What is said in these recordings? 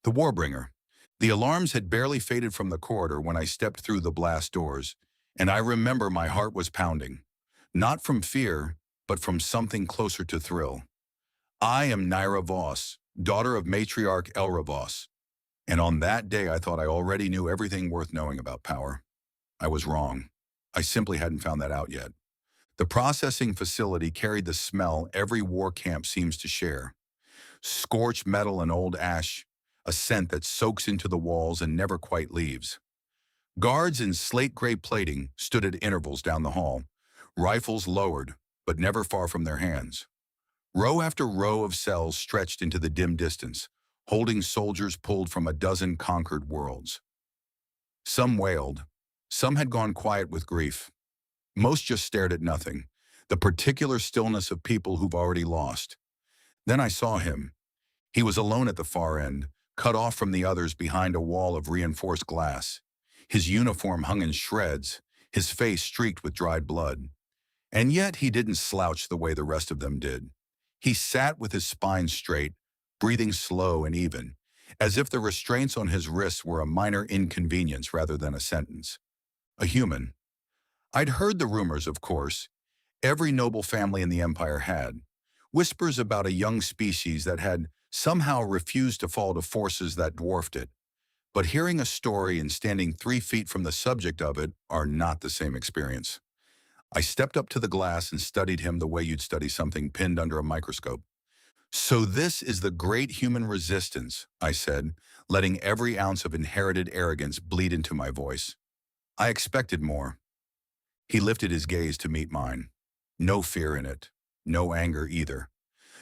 The Warbringer. The alarms had barely faded from the corridor when I stepped through the blast doors, and I remember my heart was pounding. Not from fear, but from something closer to thrill. I am Naira Voss, daughter of matriarch Elra Voss, and on that day I thought I already knew everything worth knowing about power. I was wrong. I simply hadn't found that out yet. The processing facility carried the smell every war camp seems to share. Scorched metal and old ash, a scent that soaks into the walls and never quite leaves. Guards in slate gray plating stood at intervals down the hall, rifles lowered, but never far from their hands. Row after row of cells stretched into the dim distance, holding soldiers pulled from a dozen conquered worlds. Some wailed. Some had gone quiet with grief. Most just stared at nothing, the particular stillness of people who've already lost. Then I saw him. He was alone at the far end, cut off from the others behind a wall of reinforced glass. His uniform hung in shreds, his face streaked with dried blood. And yet he didn't slouch the way the rest of them did. He sat with his spine straight, breathing slow and even, as if the restraints on his wrists were a minor inconvenience rather than a sentence. A human. I'd heard the rumors, of course. Every noble family in the Empire had. Whispers about a young species that had somehow refused to fall to forces that dwarfed it. But hearing a story and standing 3 feet from the subject of it are not the same experience. I stepped up to the glass and studied him the way you'd study something pinned under a microscope. So this is the great human resistance, I said, letting every ounce of inherited arrogance bleed into my voice. I expected more. He lifted his gaze to meet mine. No fear in it. No anger either.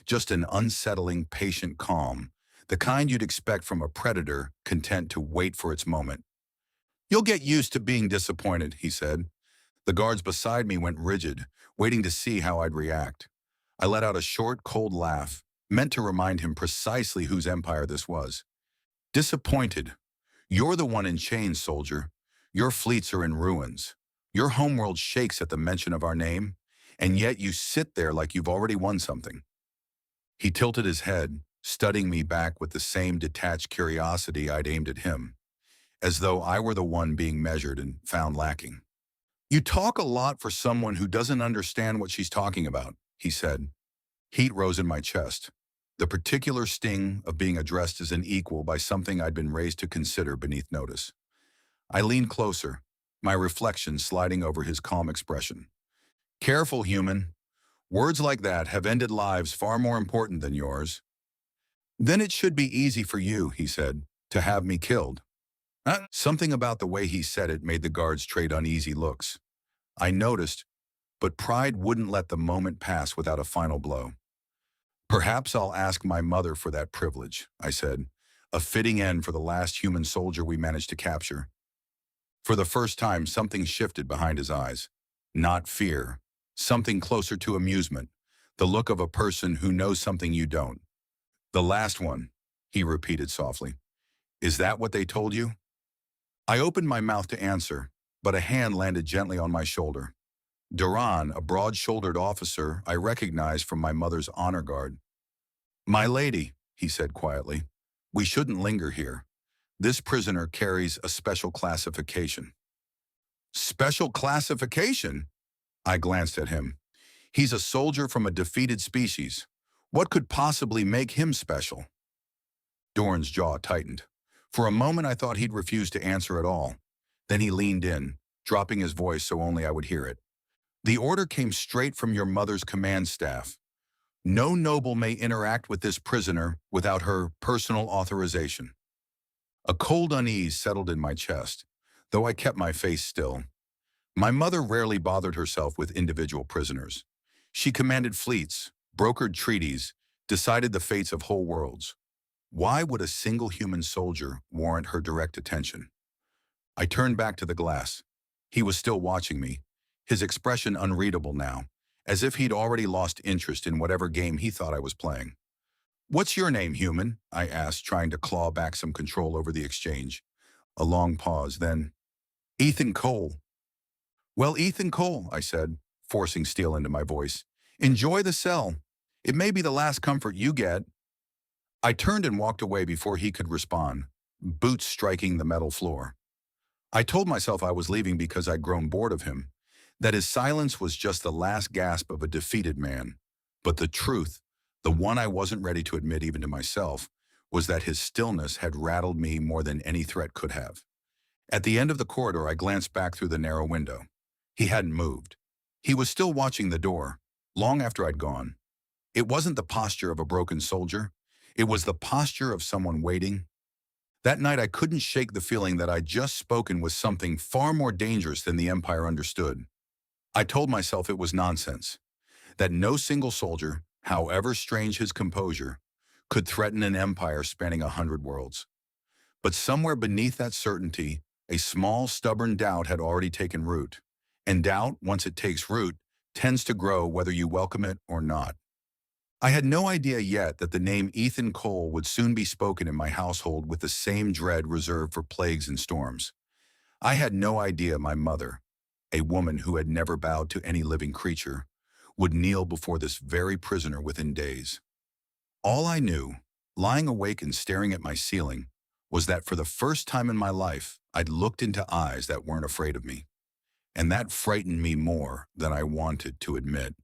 Just an unsettling, patient calm, the kind you'd expect from a predator content to wait for its moment. "You'll get used to being disappointed," he said. The guards beside me went rigid, waiting to see how I'd react. I let out a short, cold laugh, meant to remind him precisely whose empire this was. "Disappointed. You're the one in chains, soldier. Your fleets are in ruins. Your homeworld shakes at the mention of our name, and yet you sit there like you've already won something." He tilted his head, studying me back with the same detached curiosity I'd aimed at him, as though I were the one being measured and found lacking. "You talk a lot for someone who doesn't understand what she's talking about," he said. Heat rose in my chest, the particular sting of being addressed as an equal by something I'd been raised to consider beneath notice. I leaned closer, my reflection sliding over his calm expression. "Careful, human. Words like that have ended lives far more important than yours." "Then it should be easy for you," he said, "to have me killed." Something about the way he said it made the guards trade uneasy looks. I noticed, but pride wouldn't let the moment pass without a final blow. "Perhaps I'll ask my mother for that privilege," I said, a fitting end for the last human soldier we managed to capture. For the first time, something shifted behind his eyes. Not fear. Something closer to amusement. The look of a person who knows something you don't. "The last one," he repeated softly. "Is that what they told you?" I opened my mouth to answer, but a hand landed gently on my shoulder. Duran, a broad-shouldered officer I recognized from my mother's honor guard. "My lady," he said quietly, "we shouldn't linger here. This prisoner carries a special classification." "Special classification?" I glanced at him. "He's a soldier from a defeated species. What could possibly make him special?" Dorn's jaw tightened. For a moment I thought he'd refuse to answer at all. Then he leaned in, dropping his voice so only I would hear it. "The order came straight from your mother's command staff. No noble may interact with this prisoner without her personal authorization." A cold unease settled in my chest, though I kept my face still. My mother rarely bothered herself with individual prisoners. She commanded fleets, brokered treaties, decided the fates of whole worlds. Why would a single human soldier warrant her direct attention? I turned back to the glass. He was still watching me, his expression unreadable now, as if he'd already lost interest in whatever game he thought I was playing. "What's your name, human?" I asked, trying to claw back some control over the exchange. A long pause, then, "Ethan Cole." "Well, Ethan Cole," I said, forcing steel into my voice. "Enjoy the cell. It may be the last comfort you get." I turned and walked away before he could respond, boots striking the metal floor. I told myself I was leaving because I'd grown bored of him, that his silence was just the last gasp of a defeated man. But the truth, the one I wasn't ready to admit even to myself, was that his stillness had rattled me more than any threat could have. At the end of the corridor, I glanced back through the narrow window. He hadn't moved. He was still watching the door, long after I'd gone. It wasn't the posture of a broken soldier. It was the posture of someone waiting. That night, I couldn't shake the feeling that I'd just spoken with something far more dangerous than the Empire understood. I told myself it was nonsense, that no single soldier, however strange his composure, could threaten an empire spanning 100 worlds. But somewhere beneath that certainty, a small, stubborn doubt had already taken root. And doubt, once it takes root, tends to grow whether you welcome it or not. I had no idea yet that the name Ethan Cole would soon be spoken in my household with the same dread reserved for plagues and storms. I had no idea my mother, a woman who had never bowed to any living creature, would kneel before this very prisoner within days. All I knew, lying awake and staring at my ceiling, was that for the first time in my life, I'd looked into eyes that weren't afraid of me. And that frightened me more than I wanted to admit.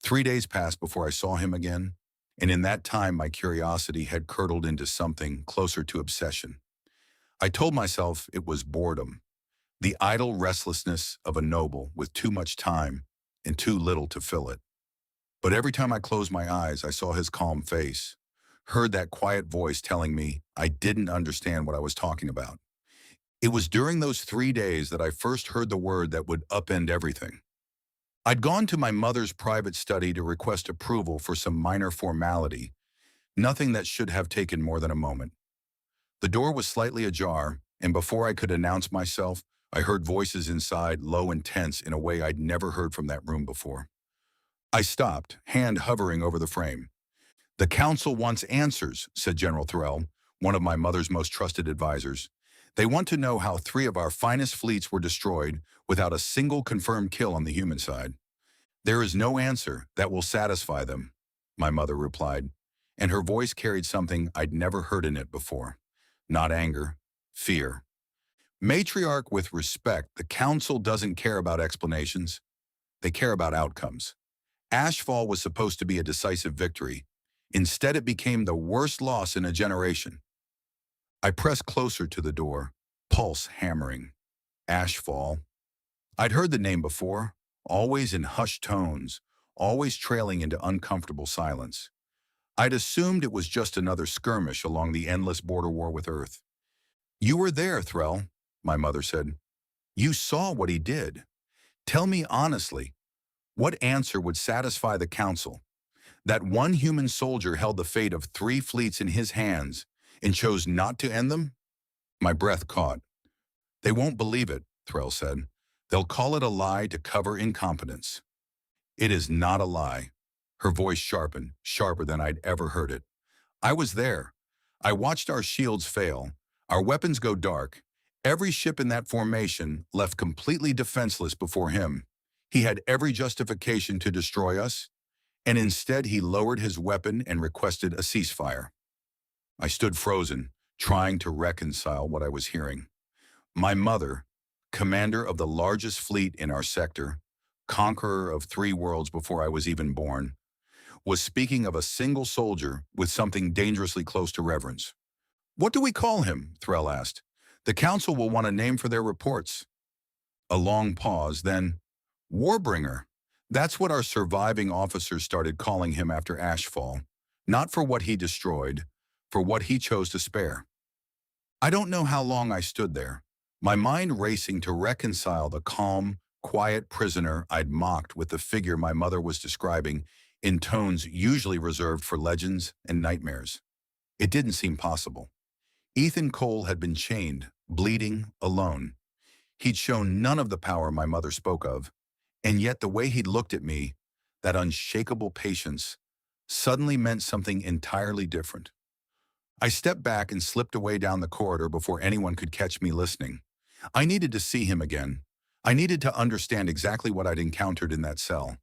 3 days passed before I saw him again, and in that time my curiosity had curdled into something closer to obsession. I told myself it was boredom, the idle restlessness of a noble with too much time and too little to fill it. But every time I closed my eyes, I saw his calm face, heard that quiet voice telling me I didn't understand what I was talking about. It was during those 3 days that I first heard the word that would upend everything. I'd gone to my mother's private study to request approval for some minor formality, nothing that should have taken more than a moment. The door was slightly ajar, and before I could announce myself, I heard voices inside, low and tense in a way I'd never heard from that room before. I stopped, hand hovering over the frame. "The council wants answers," said General Thorell, one of my mother's most trusted advisors. "They want to know how 3 of our finest fleets were destroyed without a single confirmed kill on the human side." "There is no answer that will satisfy them," my mother replied, and her voice carried something I'd never heard in it before. Not anger, fear. "Matriarch, with respect, the council doesn't care about explanations. They care about outcomes. Ashfall was supposed to be a decisive victory. Instead, it became the worst loss in a generation." I pressed closer to the door, pulse hammering. Ashfall. I'd heard the name before, always in hushed tones, always trailing into uncomfortable silence. I'd assumed it was just another skirmish along the endless border war with Earth. "You were there, Threll," my mother said. "You saw what he did. Tell me honestly, what answer would satisfy the council? That one human soldier held the fate of 3 fleets in his hands and chose not to end them?" My breath caught. "They won't believe it," Threll said. "They'll call it a lie to cover incompetence." "It is not a lie." Her voice sharpened, sharper than I'd ever heard it. "I was there. I watched our shields fail, our weapons go dark. Every ship in that formation left completely defenseless before him. He had every justification to destroy us, and instead he lowered his weapon and requested a ceasefire." I stood frozen, trying to reconcile what I was hearing. My mother, commander of the largest fleet in our sector, conqueror of 3 worlds before I was even born, was speaking of a single soldier with something dangerously close to reverence. "What do we call him?" Threll asked. "The council will want a name for their reports." A long pause, then, "Warbringer. That's what our surviving officers started calling him after Ashfall. Not for what he destroyed, for what he chose to spare." I don't know how long I stood there, my mind racing to reconcile the calm, quiet prisoner I'd mocked with the figure my mother was describing in tones usually reserved for legends and nightmares. It didn't seem possible. Ethan Cole had been chained, bleeding, alone. He'd shown none of the power my mother spoke of, and yet the way he'd looked at me, that unshakable patience, suddenly meant something entirely different. I stepped back and slipped away down the corridor before anyone could catch me listening. I needed to see him again. I needed to understand exactly what I'd encountered in that cell.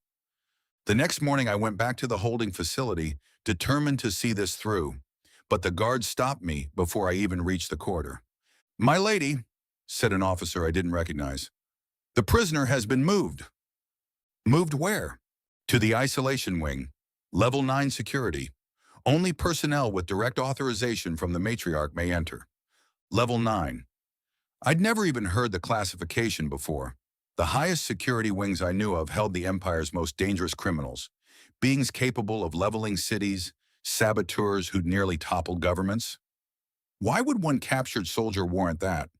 The next morning I went back to the holding facility, determined to see this through. but the guard stopped me before I even reached the corridor. "My lady," said an officer I didn't recognize, "the prisoner has been moved." "Moved where?" "To the isolation wing. Level 9 security. Only personnel with direct authorization from the matriarch may enter." Level 9. I'd never even heard the classification before. The highest security wings I knew of held the Empire's most dangerous criminals, beings capable of leveling cities, saboteurs who'd nearly toppled governments. Why would one captured soldier warrant that?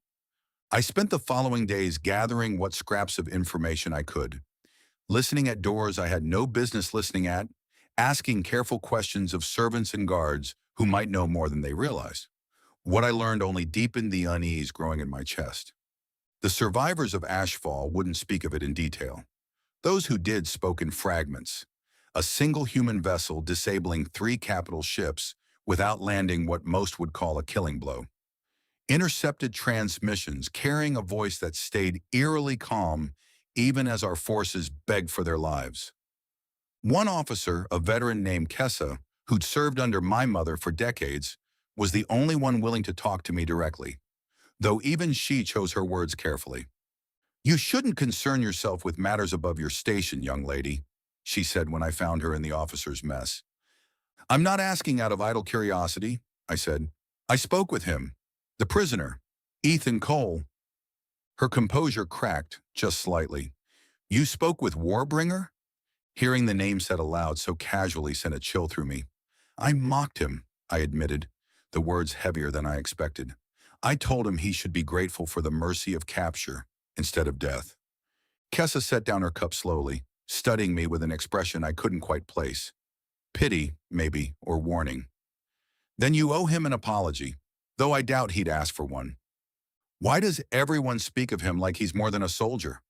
I spent the following days gathering what scraps of information I could, listening at doors I had no business listening at, asking careful questions of servants and guards who might know more than they realized. What I learned only deepened the unease growing in my chest. The survivors of Ashfall wouldn't speak of it in detail. Those who did spoke in fragments. A single human vessel disabling 3 capital ships without landing what most would call a killing blow. Intercepted transmissions carrying a voice that stayed eerily calm even as our forces begged for their lives. One officer, a veteran named Kessa, who'd served under my mother for decades, was the only one willing to talk to me directly, though even she chose her words carefully. "You shouldn't concern yourself with matters above your station, young lady," she said when I found her in the officer's mess. "I'm not asking out of idle curiosity," I said. "I spoke with him. The prisoner, Ethan Cole." Her composure cracked, just slightly. "You spoke with Warbringer?" Hearing the name said aloud so casually sent a chill through me. "I mocked him," I admitted, the words heavier than I expected. "I told him he should be grateful for the mercy of capture instead of death." Kessa set down her cup slowly, studying me with an expression I couldn't quite place. Pity, maybe, or warning. "Then you owe him an apology, though I doubt he'd ask for one. Why does everyone speak of him like he's more than a soldier?"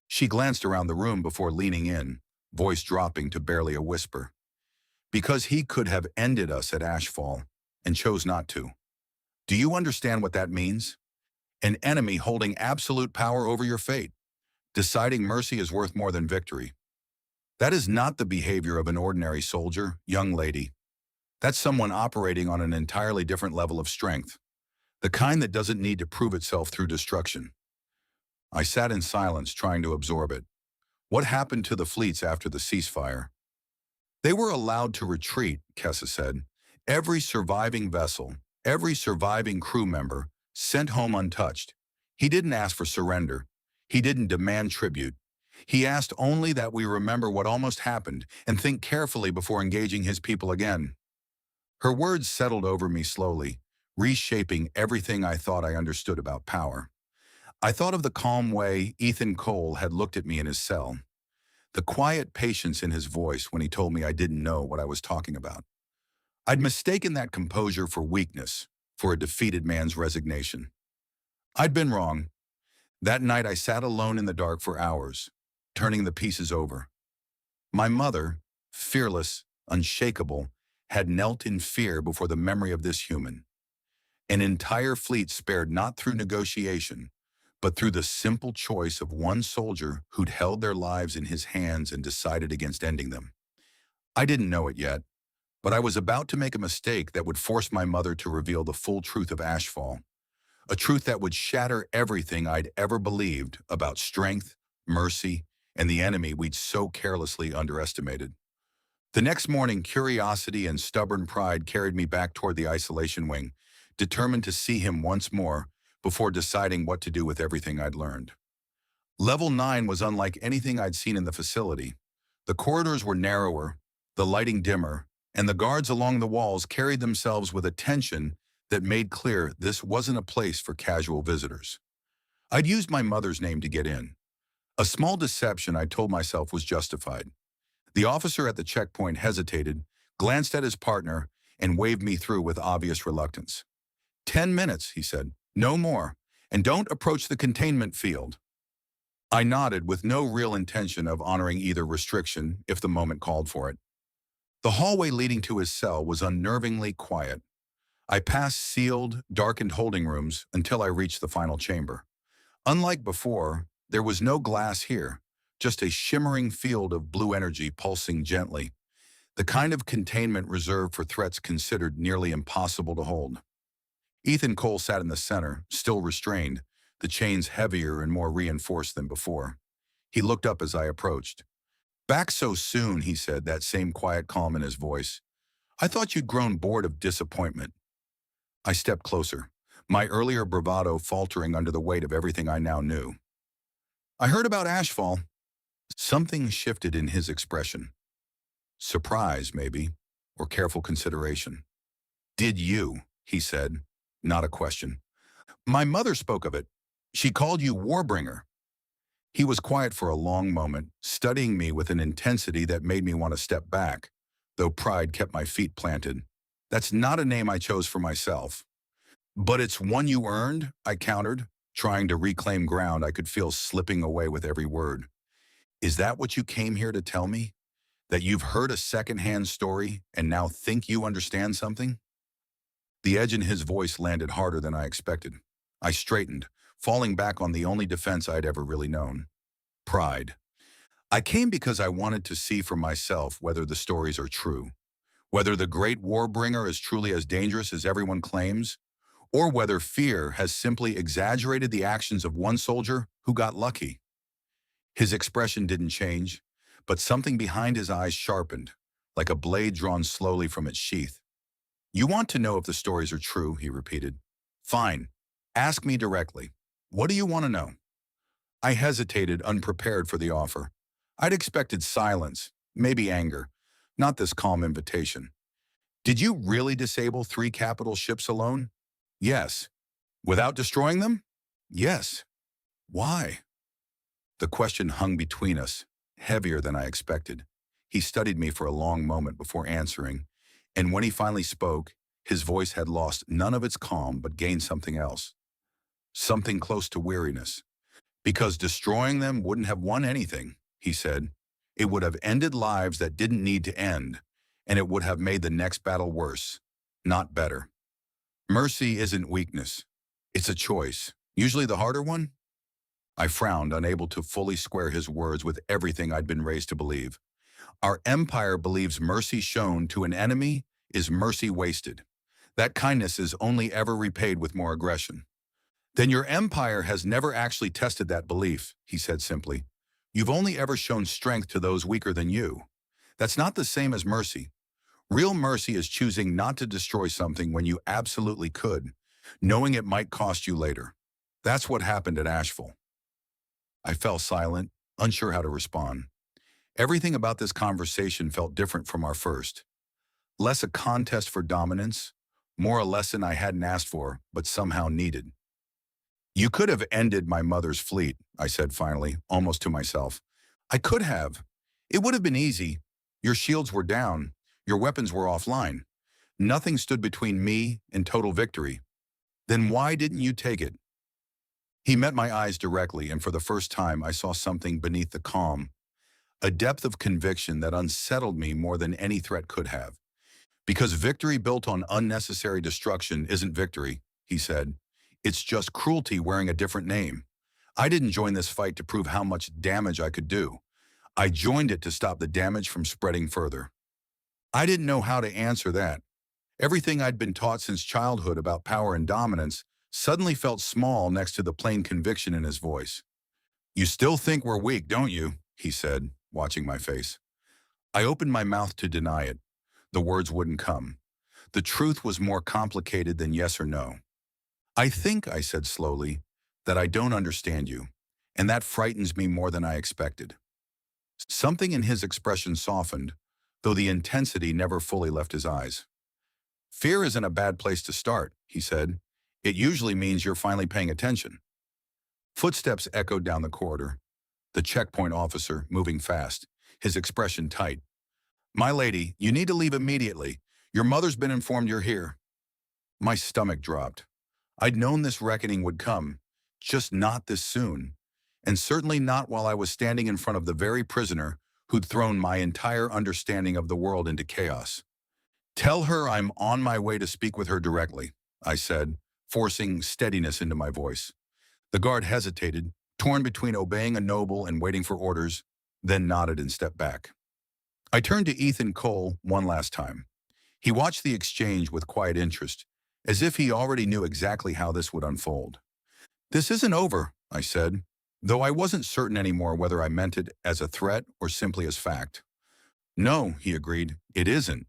She glanced around the room before leaning in, voice dropping to barely a whisper. "Because he could have ended us at Ashfall, and chose not to. Do you understand what that means? An enemy holding absolute power over your fate, deciding mercy is worth more than victory. That is not the behavior of an ordinary soldier, young lady. That's someone operating on an entirely different level of strength, the kind that doesn't need to prove itself through destruction." I sat in silence, trying to absorb it. What happened to the fleets after the ceasefire? "They were allowed to retreat," Kessa said. "Every surviving vessel, every surviving crew member, sent home untouched. He didn't ask for surrender. He didn't demand tribute. He asked only that we remember what almost happened and think carefully before engaging his people again." Her words settled over me slowly, reshaping everything I thought I understood about power. I thought of the calm way Ethan Cole had looked at me in his cell, the quiet patience in his voice when he told me I didn't know what I was talking about. I'd mistaken that composure for weakness, for a defeated man's resignation. I'd been wrong. That night I sat alone in the dark for hours, turning the pieces over. My mother, fearless, unshakable, had knelt in fear before the memory of this human. An entire fleet spared not through negotiation, but through the simple choice of one soldier who'd held their lives in his hands and decided against ending them. I didn't know it yet, but I was about to make a mistake that would force my mother to reveal the full truth of Ashfall, a truth that would shatter everything I'd ever believed about strength, mercy, and the enemy we'd so carelessly underestimated. The next morning, curiosity and stubborn pride carried me back toward the isolation wing, determined to see him once more before deciding what to do with everything I'd learned. Level 9 was unlike anything I'd seen in the facility. The corridors were narrower, the lighting dimmer, and the guards along the walls carried themselves with a tension that made clear this wasn't a place for casual visitors. I'd used my mother's name to get in. A small deception I told myself was justified. The officer at the checkpoint hesitated, glanced at his partner, and waved me through with obvious reluctance. 10 minutes, he said. No more. And don't approach the containment field. I nodded with no real intention of honoring either restriction if the moment called for it. The hallway leading to his cell was unnervingly quiet. I passed sealed, darkened holding rooms until I reached the final chamber. Unlike before, there was no glass here, just a shimmering field of blue energy pulsing gently. the kind of containment reserved for threats considered nearly impossible to hold. Ethan Cole sat in the center, still restrained, the chains heavier and more reinforced than before. He looked up as I approached. "Back so soon," he said, that same quiet calm in his voice. "I thought you'd grown bored of disappointment." I stepped closer, my earlier bravado faltering under the weight of everything I now knew. "I heard about Ashfall." Something shifted in his expression. Surprise, maybe, or careful consideration. "Did you?" he said, not a question. "My mother spoke of it. She called you Warbringer." He was quiet for a long moment, studying me with an intensity that made me want to step back, though pride kept my feet planted. "That's not a name I chose for myself." "But it's one you earned," I countered, trying to reclaim ground I could feel slipping away with every word. "Is that what you came here to tell me? That you've heard a second-hand story and now think you understand something?" The edge in his voice landed harder than I expected. I straightened, falling back on the only defense I'd ever really known: pride. "I came because I wanted to see for myself whether the stories are true, whether the great Warbringer is truly as dangerous as everyone claims, or whether fear has simply exaggerated the actions of one soldier who got lucky." His expression didn't change, but something behind his eyes sharpened, like a blade drawn slowly from its sheath. "You want to know if the stories are true," he repeated. "Fine. Ask me directly. What do you want to know?" I hesitated, unprepared for the offer. I'd expected silence, maybe anger, not this calm invitation. "Did you really disable 3 capital ships alone?" "Yes." "Without destroying them?" "Yes." "Why?" The question hung between us, heavier than I expected. He studied me for a long moment before answering, and when he finally spoke, his voice had lost none of its calm but gained something else. Something close to weariness. "Because destroying them wouldn't have won anything," he said. "It would have ended lives that didn't need to end, and it would have made the next battle worse, not better. Mercy isn't weakness. It's a choice, usually the harder one." I frowned, unable to fully square his words with everything I'd been raised to believe. Our empire believes mercy shown to an enemy is mercy wasted. That kindness is only ever repaid with more aggression. "Then your empire has never actually tested that belief," he said simply. "You've only ever shown strength to those weaker than you. That's not the same as mercy. Real mercy is choosing not to destroy something when you absolutely could, knowing it might cost you later. That's what happened at Asheville." I fell silent, unsure how to respond. Everything about this conversation felt different from our first. Less a contest for dominance, more a lesson I hadn't asked for, but somehow needed. "You could have ended my mother's fleet," I said finally, almost to myself. "I could have. It would have been easy. Your shields were down. Your weapons were offline. Nothing stood between me and total victory. Then why didn't you take it?" He met my eyes directly, and for the first time I saw something beneath the calm, a depth of conviction that unsettled me more than any threat could have. "Because victory built on unnecessary destruction isn't victory," he said. "It's just cruelty wearing a different name. I didn't join this fight to prove how much damage I could do. I joined it to stop the damage from spreading further." I didn't know how to answer that. Everything I'd been taught since childhood about power and dominance suddenly felt small next to the plain conviction in his voice. "You still think we're weak, don't you?" he said, watching my face. I opened my mouth to deny it. The words wouldn't come. The truth was more complicated than yes or no. "I think," I said slowly, "that I don't understand you, and that frightens me more than I expected." Something in his expression softened, though the intensity never fully left his eyes. "Fear isn't a bad place to start," he said. "It usually means you're finally paying attention." Footsteps echoed down the corridor. The checkpoint officer, moving fast, his expression tight. "My lady, you need to leave immediately. Your mother's been informed you're here." My stomach dropped. I'd known this reckoning would come, just not this soon, and certainly not while I was standing in front of the very prisoner who'd thrown my entire understanding of the world into chaos. "Tell her I'm on my way to speak with her directly," I said, forcing steadiness into my voice. The guard hesitated, torn between obeying a noble and waiting for orders, then nodded and stepped back. I turned to Ethan Cole one last time. He watched the exchange with quiet interest, as if he already knew exactly how this would unfold. This isn't over, I said, though I wasn't certain anymore whether I meant it as a threat or simply as fact. No, he agreed, it isn't.